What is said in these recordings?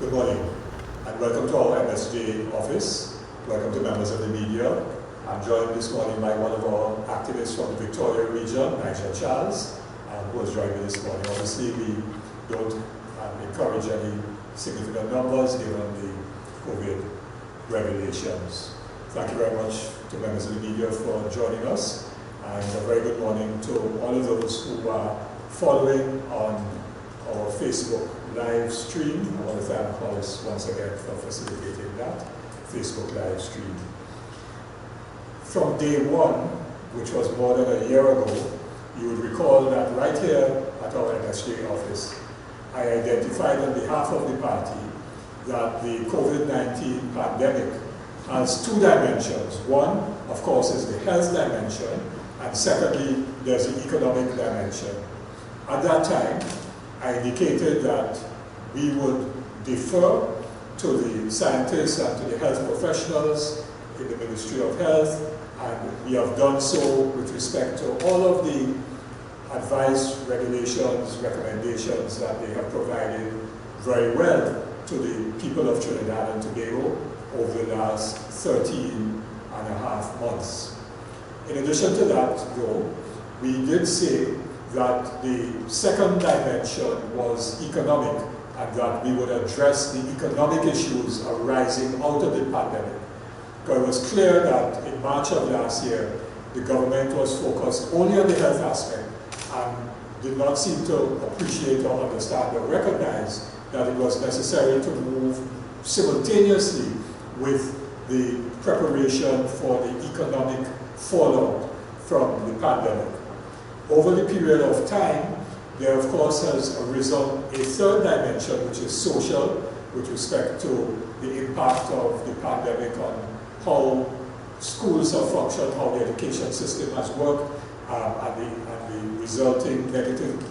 Good morning, and welcome to our MSJ office. Welcome to members of the media. I'm joined this morning by one of our activists from the Victoria region, Nigel Charles, who has joined me this morning. Obviously, we don't encourage any significant numbers given the COVID regulations. Thank you very much to members of the media for joining us, and a very good morning to all of those who are following on our Facebook live stream. I want to thank Hollis once again for facilitating that Facebook live stream. From day one, which was more than a year ago, you would recall that right here at our MSJ office, I identified on behalf of the party that the COVID-19 pandemic has two dimensions. One, of course, is the health dimension, and secondly, there's the economic dimension. At that time, I indicated that we would defer to the scientists and to the health professionals in the Ministry of Health, and we have done so with respect to all of the advice, regulations, recommendations that they have provided very well to the people of Trinidad and Tobago over the last 13 and a half months. In addition to that, though, we did say that the second dimension was economic, and that we would address the economic issues arising out of the pandemic. Because it was clear that in March of last year, the government was focused only on the health aspect and did not seem to appreciate or understand or recognize that it was necessary to move simultaneously with the preparation for the economic fallout from the pandemic. Over the period of time, there of course has arisen a third dimension, which is social, with respect to the impact of the pandemic on how schools have functioned, how the education system has worked, and the resulting negative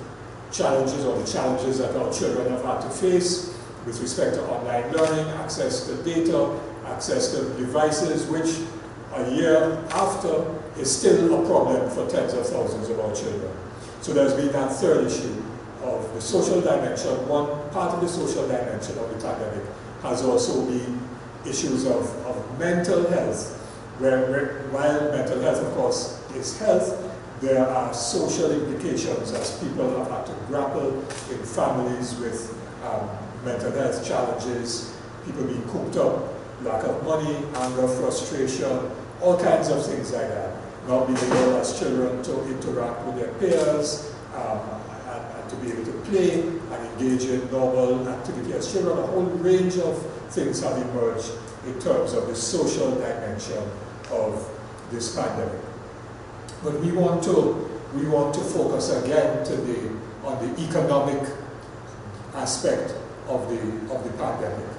challenges, or the challenges that our children have had to face with respect to online learning, access to data, access to devices, which a year after is still a problem for tens of thousands of our children. So there's been that third issue of the social dimension. One part of the social dimension of the pandemic has also been issues of mental health, where while mental health, of course, is health, there are social implications as people have had to grapple in families with mental health challenges, people being cooped up, lack of money, anger, frustration, all kinds of things like that. Not being able as children to interact with their peers and to be able to play and engage in normal activity as children. A whole range of things have emerged in terms of the social dimension of this pandemic. But we want to focus again on the economic aspect of the pandemic.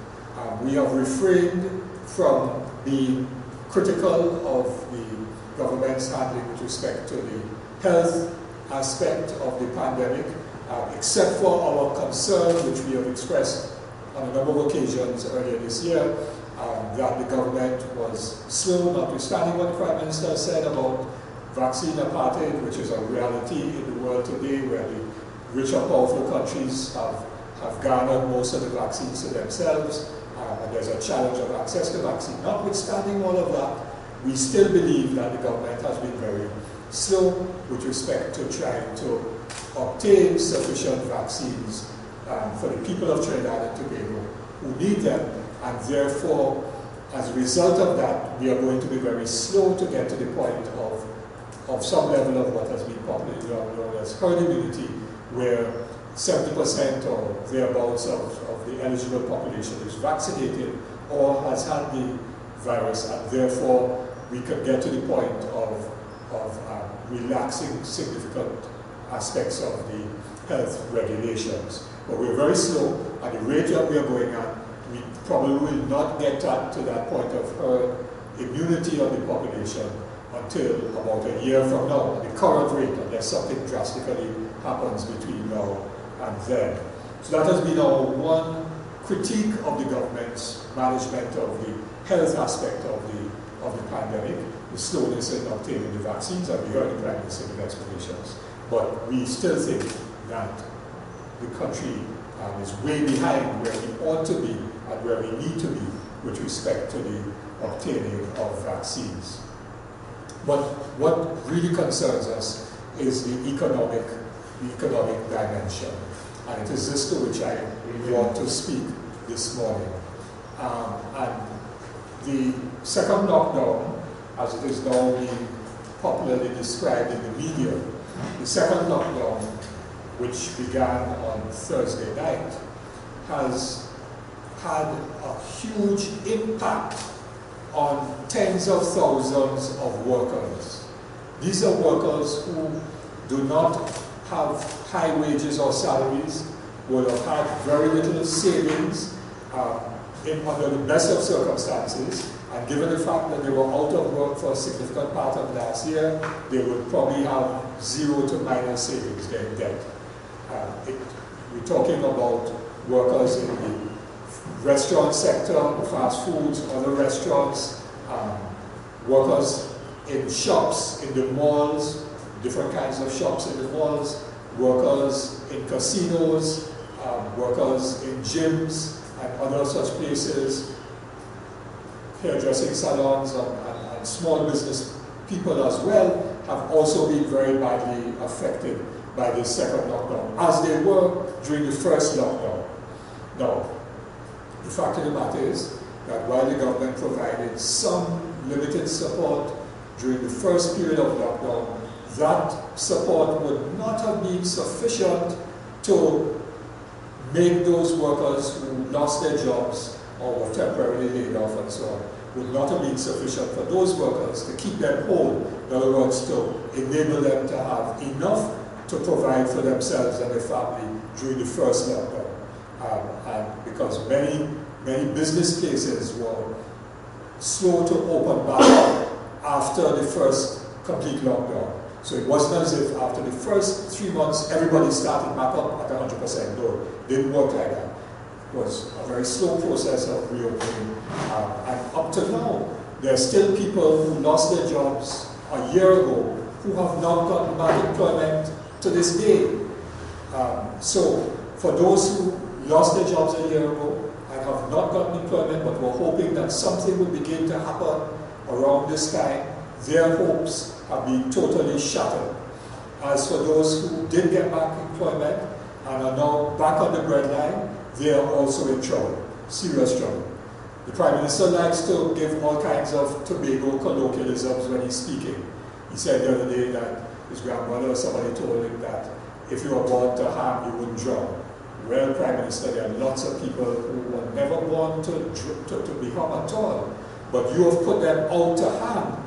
We have refrained from being critical of the government's handling with respect to the health aspect of the pandemic, except for our concern, which we have expressed on a number of occasions earlier this year, that the government was slow, notwithstanding what the Prime Minister said about vaccine apartheid, which is a reality in the world today, where the rich and powerful countries have garnered most of the vaccines to themselves, and there's a challenge of access to vaccine. Notwithstanding all of that, we still believe that the government has been very slow with respect to trying to obtain sufficient vaccines for the people of Trinidad and Tobago who need them, and therefore, as a result of that, we are going to be very slow to get to the point of some level of what has been popularly known as herd immunity, where 70% or thereabouts of the eligible population is vaccinated or has had the virus, and therefore we could get to the point of relaxing significant aspects of the health regulations. But we're very slow, and the rate that we are going at, we probably will not get to that point of herd immunity of the population until about a year from now, at the current rate, unless something drastically happens between now and then. So that has been our one critique of the government's management of the health aspect of the pandemic, the slowness in obtaining the vaccines, and we heard the Prime Minister's explanations. But we still think that the country is way behind where we ought to be and where we need to be with respect to the obtaining of vaccines. But what really concerns us is the economic dimension. And it is this to which I want to speak this morning. And the second lockdown, as it is now being popularly described in the media, the second lockdown, which began on Thursday night, has had a huge impact on tens of thousands of workers. These are workers who do not have high wages or salaries, would have had very little savings under the best of circumstances, and given the fact that they were out of work for a significant part of last year, they would probably have 0 to minor savings. They're in debt. We're talking about workers in the restaurant sector, fast foods, other restaurants, workers in shops, in the malls, different kinds of shops in the malls, workers in casinos, workers in gyms and other such places, hairdressing salons and small business people as well have also been very badly affected by the second lockdown, as they were during the first lockdown. Now, the fact of the matter is that while the government provided some limited support during the first period of lockdown, that support would not have been sufficient to make those workers who lost their jobs or were temporarily laid off and so on, would not have been sufficient for those workers to keep them whole. In other words, to enable them to have enough to provide for themselves and their family during the first lockdown. And because many business places were slow to open back up after the first complete lockdown. So it wasn't as if after the first 3 months everybody started back up at 100%. No, it didn't work like that. It was a very slow process of reopening. And up to now, there are still people who lost their jobs a year ago who have not gotten back employment to this day. So for those who lost their jobs a year ago and have not gotten employment but were hoping that something would begin to happen around this time, their hopes have been totally shattered. As for those who did get back employment and are now back on the breadline, they are also in trouble, serious trouble. The Prime Minister likes to give all kinds of Tobago colloquialisms when he's speaking. He said the other day that his grandmother or somebody told him that if you were born to harm, you wouldn't drown. Well, Prime Minister, there are lots of people who were never born to be harmed at all, but you have put them out to harm,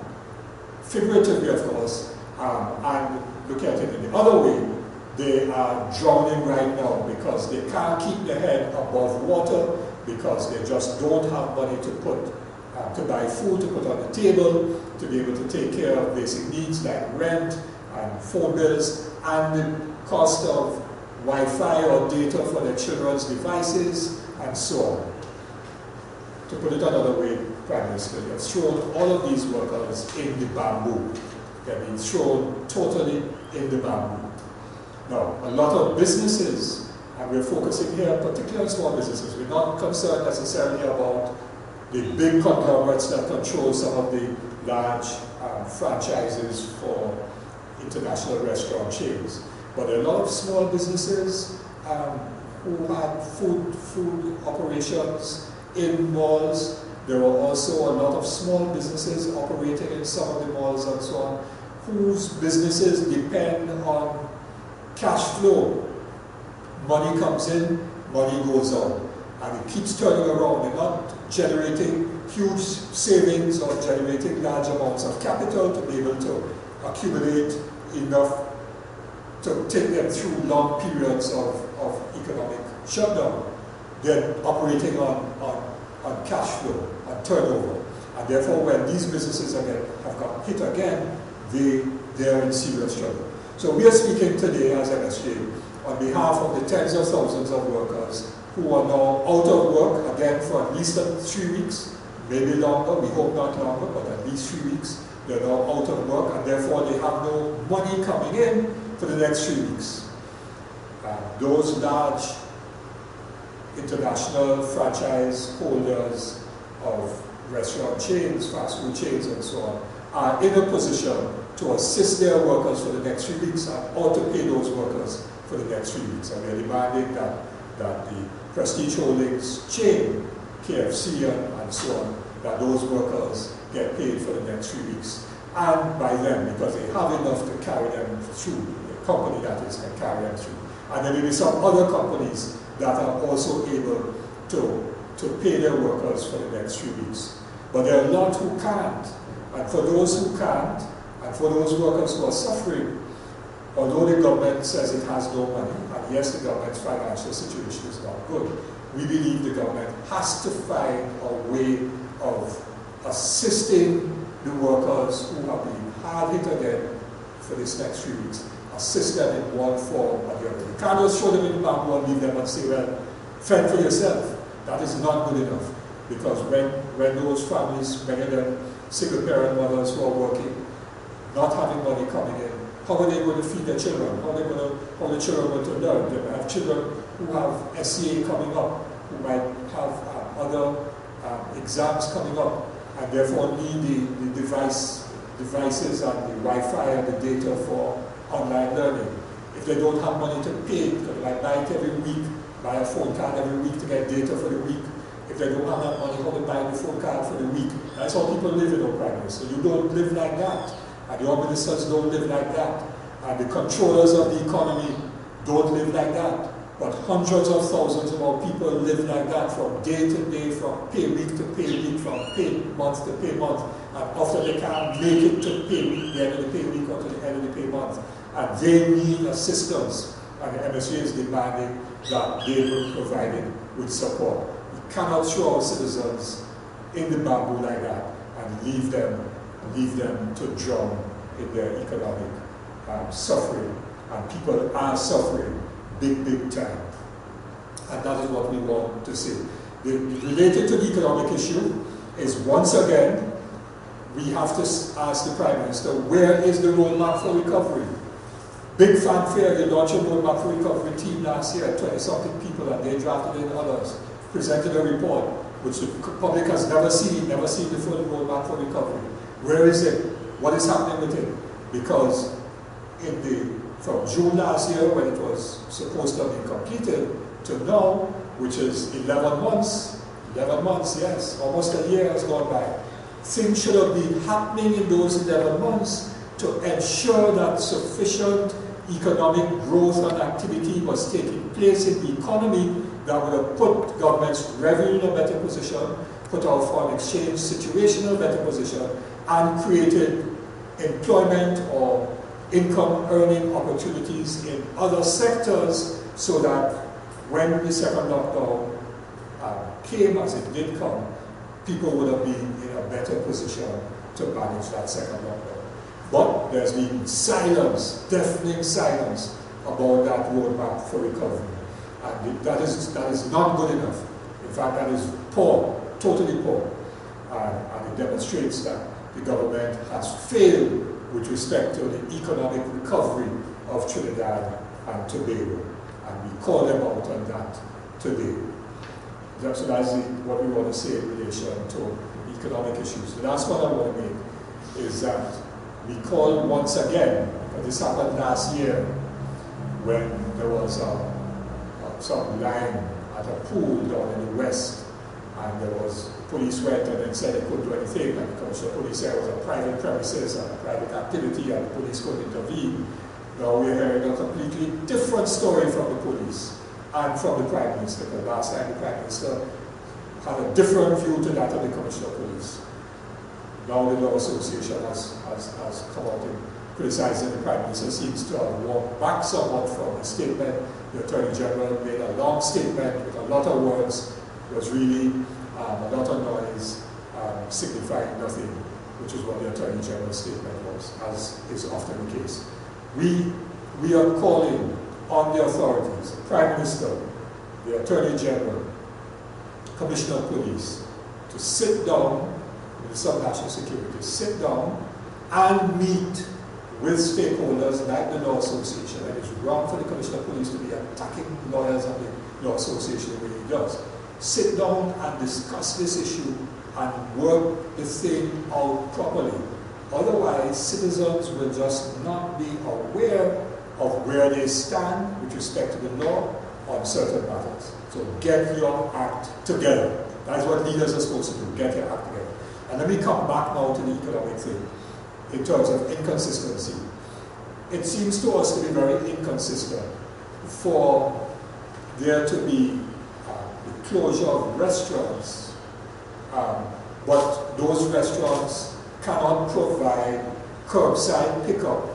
figuratively of course, and look at it in the other way. They are drowning right now because they can't keep their head above water, because they just don't have money to buy food, to put on the table, to be able to take care of basic needs like rent and phone bills, and the cost of Wi-Fi or data for their children's devices, and so on. To put it another way, Prime Minister, you have thrown all of these workers in the bamboo. They've been thrown totally in the bamboo. Now, a lot of businesses, and we're focusing here particularly on small businesses, we're not concerned necessarily about the big conglomerates that control some of the large franchises for international restaurant chains. But there are a lot of small businesses who had food operations in malls. There were also a lot of small businesses operating in some of the malls and so on, whose businesses depend on cash flow. Money comes in, money goes out, and it keeps turning around. They're not generating huge savings or generating large amounts of capital to be able to accumulate enough to take them through long periods of economic shutdown. They're operating on cash flow and turnover. And therefore, when these businesses have got hit again, they're in serious trouble. So we are speaking today as MSJ on behalf of the tens of thousands of workers who are now out of work again for at least 3 weeks, maybe longer, we hope not longer, but at least 3 weeks. They're now out of work and therefore they have no money coming in for the next 3 weeks. Those large international franchise holders of restaurant chains, fast food chains, and so on, are in a position to assist their workers for the next 3 weeks or to pay those workers for the next 3 weeks. And we are demanding that the Prestige Holdings chain, KFC and so on, that those workers get paid for the next 3 weeks. And by them, because they have enough to carry them through, the company that is can carry them through. And there may be some other companies that are also able to pay their workers for the next 3 weeks. But there are a lot who can't. And for those who can't, and for those workers who are suffering, although the government says it has no money, and yes, the government's financial situation is not good, we believe the government has to find a way of assisting the workers who have been hard hit again for this next 3 weeks. Assist them in one form or the other. You can't just show them in the bamboo and leave them and say, well, fend for yourself. That is not good enough. Because when those families, many of them single parent mothers who are working, not having money coming in, how are they going to feed their children? How are the children going to learn? They might have children who have SCA coming up, who might have other exams coming up, and therefore need the devices and the Wi-Fi and the data for online learning. If they don't have money to pay, they might buy it every week, buy a phone card every week to get data for the week. If they don't have that money, how they buy the phone card for the week? That's how people live in our Prime Minister. You don't live like that. And the ministers don't live like that. And the controllers of the economy don't live like that. But hundreds of thousands of our people live like that from day to day, from pay week to pay week, from pay month to pay month. And often they can't make it to pay week, the end of the pay week or to the end of the pay month. And they need assistance. And the MSJ is demanding that they will provide it with support. We cannot throw our citizens in the bamboo like that and leave them to drown in their economic suffering. And people are suffering big time. And that is what we want to see. Related to the economic issue is, once again, we have to ask the Prime Minister, where is the roadmap for recovery? Big fanfare, they launched a roadmap for recovery team last year, 20-something people, and they drafted in others, presented a report, which the public has never seen the full roadmap for recovery. Where is it? What is happening with it? Because from June last year, when it was supposed to be completed, to now, which is 11 months, yes, almost a year has gone by. Things should have been happening in those 11 months to ensure that sufficient economic growth and activity was taking place in the economy that would have put government's revenue in a better position, put our foreign exchange situation in a better position, and created employment or income earning opportunities in other sectors, so that when the second lockdown came, as it did come, people would have been in a better position to manage that second lockdown. But there's been silence, deafening silence, about that roadmap for recovery. And that is not good enough. In fact, that is poor, totally poor. And it demonstrates that the government has failed with respect to the economic recovery of Trinidad and Tobago. And we call them out on that today. So that's what we want to say in relation to economic issues. The last one I want to make is that we call once again, and this happened last year, when there was some line at a pool down in the west, and there was, police went and then said they couldn't do anything, and the Commissioner of Police said it was a private premises and a private activity, and the police couldn't intervene. Now we're hearing a completely different story from the police and from the Prime Minister, because last time the Prime Minister had a different view to that of the Commissioner of Police. Now the Law Association has come out and criticizing the Prime Minister, seems to have walked back somewhat from a statement. The Attorney General made a long statement with a lot of words. It was really a lot of noise, signifying nothing, which is what the Attorney General's statement was, as is often the case. We are calling on the authorities, the Prime Minister, the Attorney General, Commissioner of Police, to sit down with some national security, sit down and meet with stakeholders like the Law Association. And it's wrong for the Commissioner of Police to be attacking lawyers and your association the way it does. Sit down and discuss this issue and work the thing out properly. Otherwise, citizens will just not be aware of where they stand with respect to the law on certain matters. So get your act together. That's what leaders are supposed to do, get your act together. And let me come back now to the economic thing in terms of inconsistency. It seems to us to be very inconsistent for there to be the closure of restaurants, but those restaurants cannot provide curbside pickup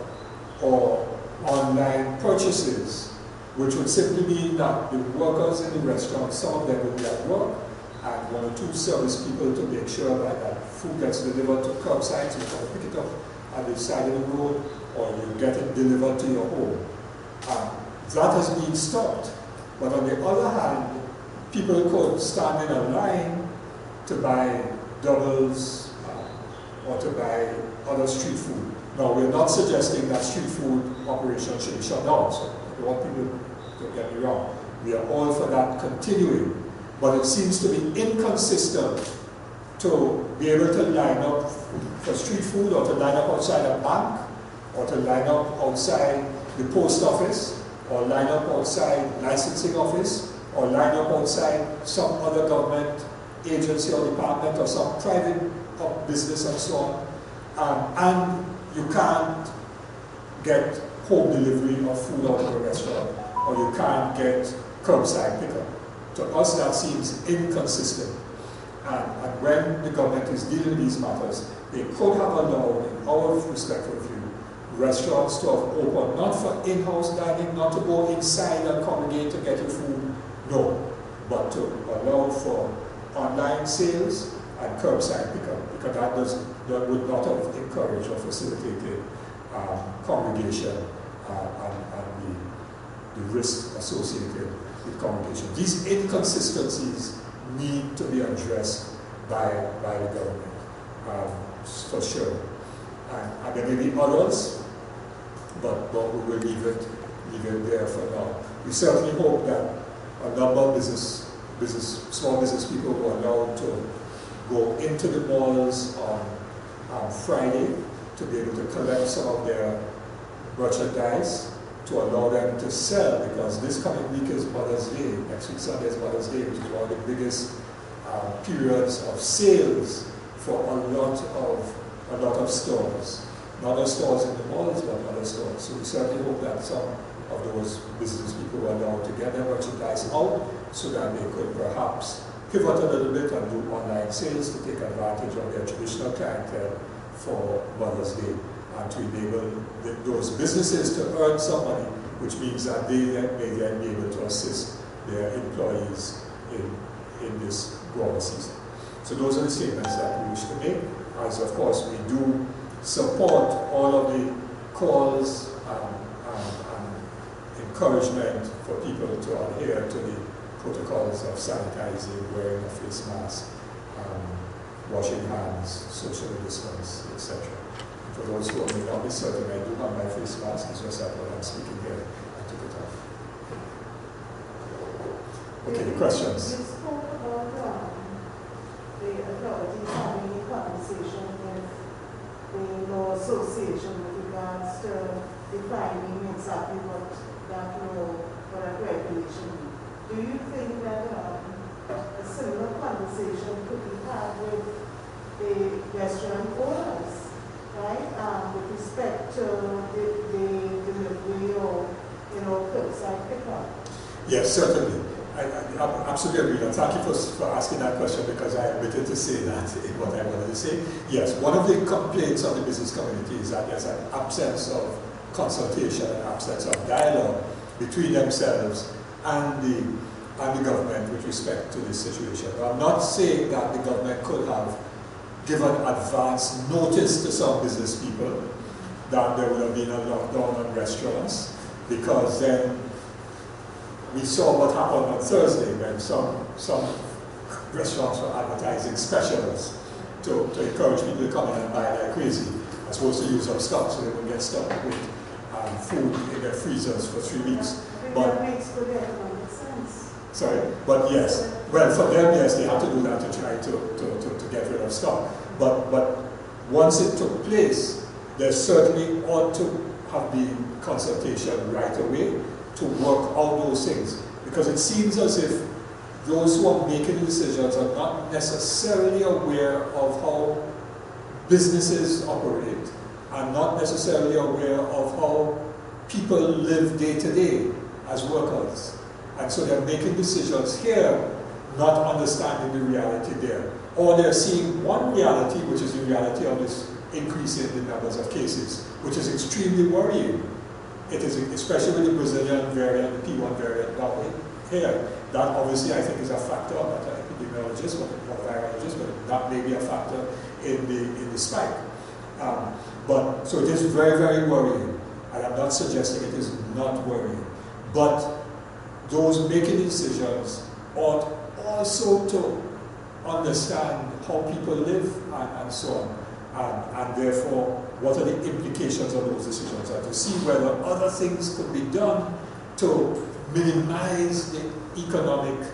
or online purchases, which would simply mean that the workers in the restaurant, some of them will be at work, and one or two service people to make sure that food gets delivered to curbside, so you can pick it up at the side of the road, or you get it delivered to your home. That has been stopped. But on the other hand, people could stand in a line to buy doubles or to buy other street food. Now, we're not suggesting that street food operations should be shut down, so I don't want people to get me wrong. We are all for that continuing. But it seems to be inconsistent to be able to line up for street food, or to line up outside a bank, or to line up outside the post office, or line up outside licensing office, or line up outside some other government agency or department, or some private business and so on. And you can't get home delivery of food out of a restaurant, or you can't get curbside pickup. To us, that seems inconsistent. And when the government is dealing with these matters, they could have allowed, in our respectful view, restaurants to have opened, not for in-house dining, not to go inside and congregate to get your food, no, but to allow for online sales and curbside pickup, because that would not have encouraged or facilitated congregation and the risk associated with congregation. These inconsistencies need to be addressed by the government, for sure. And there may be others, but we will leave it there for now. We certainly hope that a number of small business people were allowed to go into the malls on Friday to be able to collect some of their merchandise, to allow them to sell, because this coming week is Mother's Day. Next week Sunday is Mother's Day, which is one of the biggest periods of sales for a lot of stores. Not our stores in the malls, but other stores. So we certainly hope that some of those business people were allowed to get their merchandise out, so that they could perhaps pivot a little bit and do online sales to take advantage of their traditional clientele for Mother's Day, and to enable those businesses to earn some money, which means that they may then be able to assist their employees in this growing season. So those are the statements that we wish to make, as of course we do support all of the calls and encouragement for people to adhere to the protocols of sanitizing, wearing a face mask, washing hands, social distance, etc. For those who may not be certain, I do have my face mask. It's just that when I'm speaking here, I took it off. Okay, the questions. You spoke about the authorities having a conversation with the law association with regards to defining exactly what that law or that regulation is. Do you think that a similar conversation could be had with the restaurant owners, right, with respect to the delivery or, curbside pickup? Yes, certainly. I absolutely agree. And thank you for asking that question, because I admitted to say that in what I wanted to say. Yes, one of the complaints of the business community is that there's an absence of consultation, an absence of dialogue between themselves and the government with respect to this situation. Now, I'm not saying that the government could have given advance notice to some business people that there would have been a lockdown on restaurants, because then we saw what happened on Thursday when some restaurants were advertising specials to encourage people to come in and buy like crazy, as opposed to use up stock so they would get stuck with food in their freezers for 3 weeks. But that makes good economic sense. Sorry, but yes. Well, for them, yes, they had to do that to try to get rid of stock. But once it took place, there certainly ought to have been consultation right away to work out those things. Because it seems as if those who are making the decisions are not necessarily aware of how businesses operate, and not necessarily aware of how people live day to day as workers. And so they're making decisions here, not understanding the reality there. Or they're seeing one reality, which is the reality of this increase in the numbers of cases, which is extremely worrying. It is, especially with the Brazilian variant, the P1 variant now here. That obviously I think is a factor. I'm not an epidemiologist, but not a virologist, but that may be a factor in the spike. So it is very, very worrying. And I'm not suggesting it is not worrying. But those making decisions ought also to understand how people live and so on. And therefore, what are the implications of those decisions, and to see whether other things could be done to minimize the economic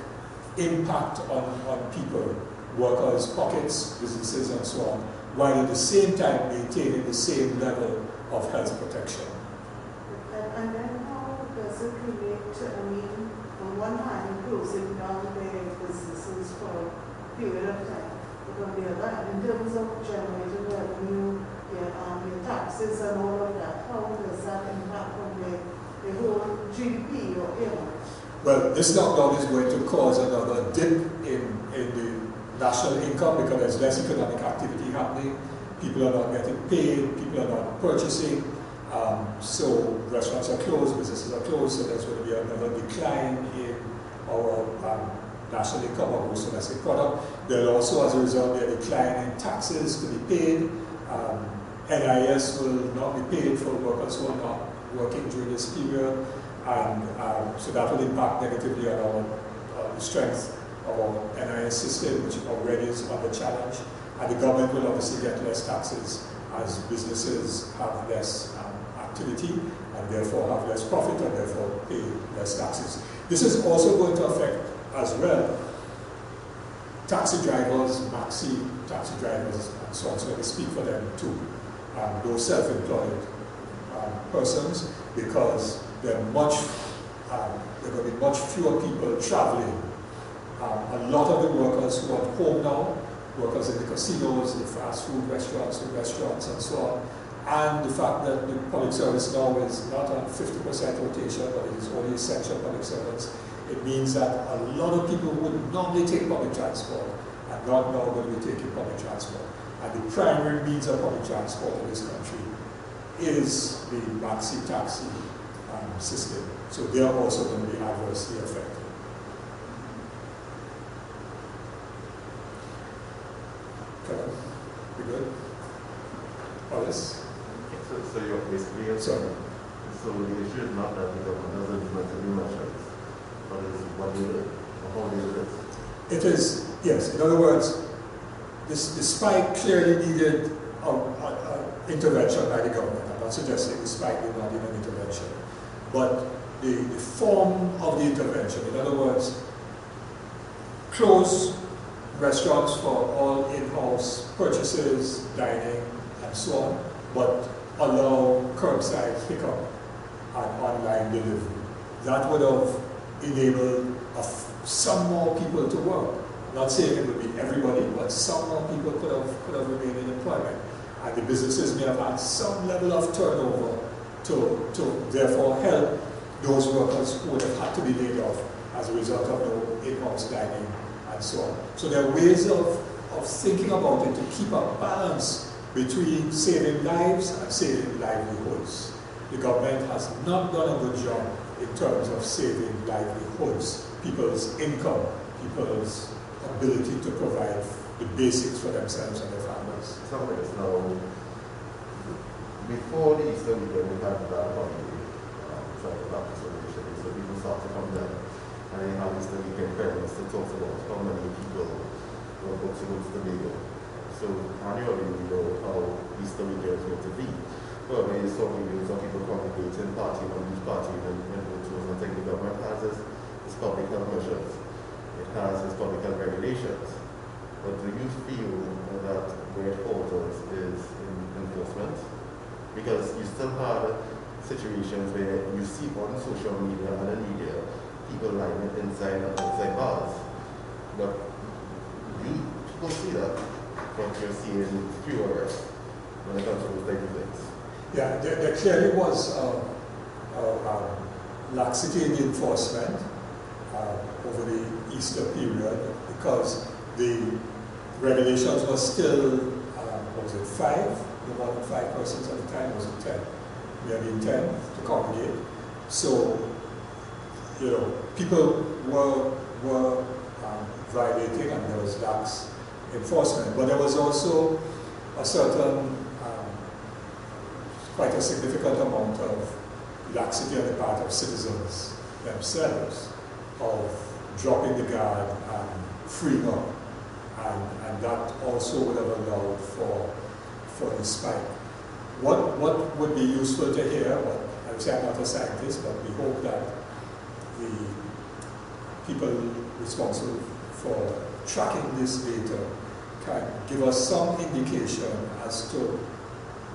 impact on people, workers, pockets, businesses, and so on, while at the same time maintaining the same level of health protection. And then how does it relate to, I mean, on one hand, closing down their businesses for a period of time, but on the other hand, in terms of generating revenue, your taxes and all of that, how does that impact on the whole GDP or, Well, this lockdown is going to cause another dip in the national income because there's less economic activity happening. People are not getting paid, people are not purchasing. So restaurants are closed, businesses are closed, so there's going to be another decline in our national income or gross domestic product. There'll also, as a result, be a decline in taxes to be paid. NIS will not be paid for workers who are not working during this period, and so that will impact negatively on the strength of our NIS system, which already is under challenge. And the government will obviously get less taxes as businesses have less activity and therefore have less profit and therefore pay less taxes. This is also going to affect as well taxi drivers, maxi taxi drivers, and so on. So let me speak for them too. Those self-employed persons, because there are going to be much fewer people traveling. A lot of the workers who are at home now, workers in the casinos, the fast food restaurants, and so on, and the fact that the public service now is not on 50% rotation, but it is only essential public servants, it means that a lot of people who would normally take public transport are not now going to be taking public transport. And the primary means of public transport in this country is the maxi taxi system. So they are also going to be adversely affected. Okay, we good? Hollis? So you're basically Sorry. So the issue is not that the government doesn't implement new measures, but it's what you do, or how you do it. It is, yes. In other words, the spike clearly needed intervention by the government. I'm not suggesting the spike did not need an intervention. But the form of the intervention, in other words, close restaurants for all in-house purchases, dining, and so on, but allow curbside pickup and online delivery. That would have enabled some more people to work. I'm not saying it would be everybody, but some more people could have remained in employment. And the businesses may have had some level of turnover to therefore help those workers who would have had to be laid off as a result of no in-house dining and so on. So there are ways of thinking about it to keep a balance between saving lives and saving livelihoods. The government has not done a good job in terms of saving livelihoods, people's income, people's ability to provide the basics for themselves and their families. Something is now, before the Easter weekend, we had that holiday, back to celebration, so people start to come down, and they have Easter weekend parents to talk about how many people were booked to go to the Tobago. So annually we know how Easter weekend is going to be. But when you're talking, some people congregating, partying on these parties and tours, I think the government has this its public health measures. It has its public health regulations. But do you feel that where it falters is in enforcement? Because you still have situations where you see on social media and the media people lining inside and outside bars. But people see that, but you're seeing fewer arrests when it comes to those type of things. Yeah, there clearly was laxity in the enforcement over the Easter period because the regulations were still, what was it, 5? No more than 5 persons at the time, was it 10? Maybe 10 to congregate. So, you know, people were violating and there was lax enforcement. But there was also a certain, quite a significant amount of laxity on the part of citizens themselves, of dropping the guard and freeing up. And that also would have allowed for the spike. What would be useful to hear, I would say I'm not a scientist, but we hope that the people responsible for tracking this data can give us some indication as to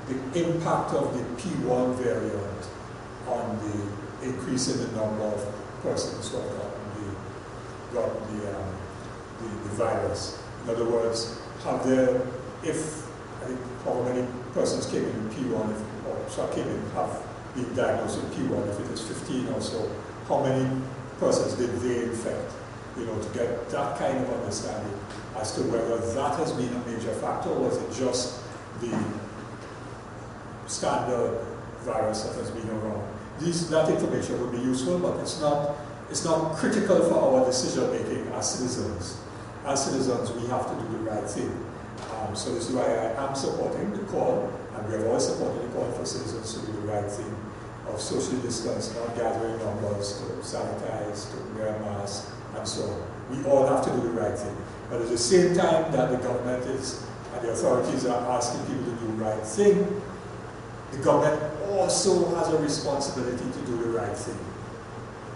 the impact of the P1 variant on the increase in the number of persons who have gotten the virus. In other words, how many persons came in P1, have been diagnosed with P1, if it is 15 or so, how many persons did they infect? You know, to get that kind of understanding as to whether that has been a major factor, or was it just the standard virus that has been around. That information would be useful, but it's not critical for our decision making as citizens. As citizens, we have to do the right thing. So this is why I am supporting the call, and we have always supported the call for citizens to do the right thing, of social distance, not gathering numbers, to sanitize, to wear masks, and so on. We all have to do the right thing. But at the same time that the government and the authorities are asking people to do the right thing, the government also has a responsibility to do the right thing.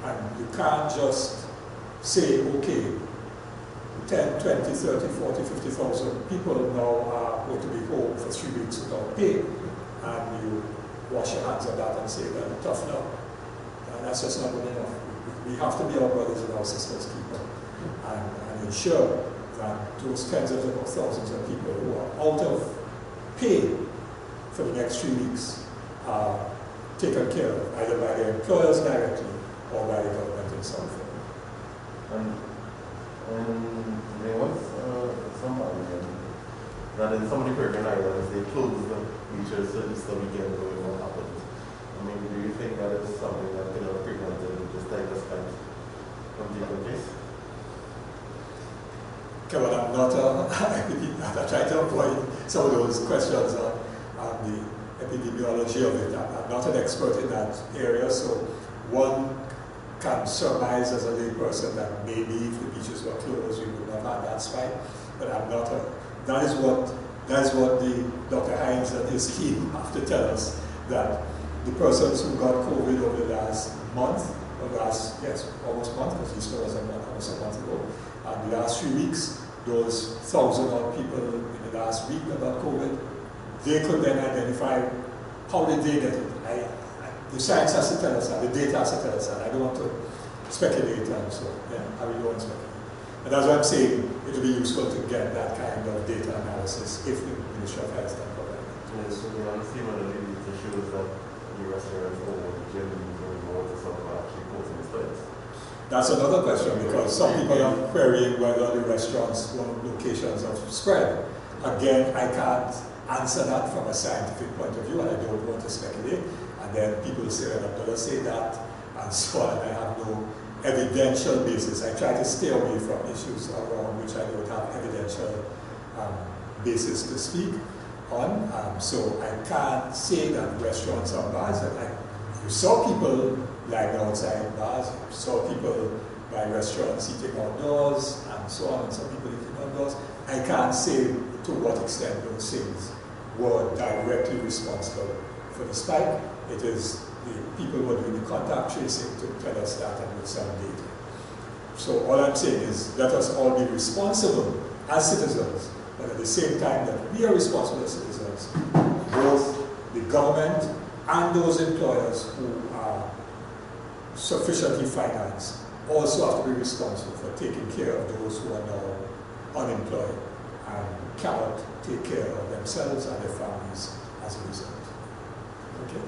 And you can't just say, okay, 10, 20, 30, 40, 50,000 people now are going to be home for 3 weeks without pay, and you wash your hands of that and say, well, tough now. And that's just not good enough. We have to be our brothers and our sisters keeper and ensure that those tens of thousands of people who are out of pay for the next 3 weeks are taken care of, either by their employers directly or by the government itself. And there was some argument that in some of the Caribbean islands they closed the beaches so Easter weekend going what happened. I mean, do you think that is something that could have prevented this type of spike from taking place? Okay, well, I'm not I try to avoid some of those questions on the epidemiology of it. I'm not an expert in that area, so one can surmise as a layperson that maybe if the beaches were closed, we would not have that spike. But I'm not that is what the Dr. Hines and his team have to tell us, that the persons who got COVID over the last month, almost a month, because Easter was almost a month ago, and the last 3 weeks, those 1,000-odd people in the last week that got COVID, they could then identify how did they get it. The science has to tell us that, the data has to tell us that. I don't want to speculate, and so I really don't want to speculate. And that's why I'm saying it would be useful to get that kind of data analysis if the Ministry of Health can provide it. So we understand whether it shows that the restaurants or the gyms or water supply actually causing the spikes. That's another question, because some people are querying whether the restaurants were locations of spread. Again, I can't answer that from a scientific point of view, and I don't want to speculate. And then people say, well, I'm going to say that, and so on. I have no evidential basis. I try to stay away from issues around which I don't have evidential basis to speak on. So I can't say that restaurants are bars. You saw people lying outside bars, you saw people by restaurants eating outdoors, and so on, and some people eating outdoors. I can't say to what extent those things were directly responsible for the spike. It is the people who are doing the contact tracing to tell us that, and with some data. So all I'm saying is let us all be responsible as citizens, but at the same time that we are responsible as citizens, both the government and those employers who are sufficiently financed also have to be responsible for taking care of those who are now unemployed and cannot take care of themselves and their families as a result. Okay?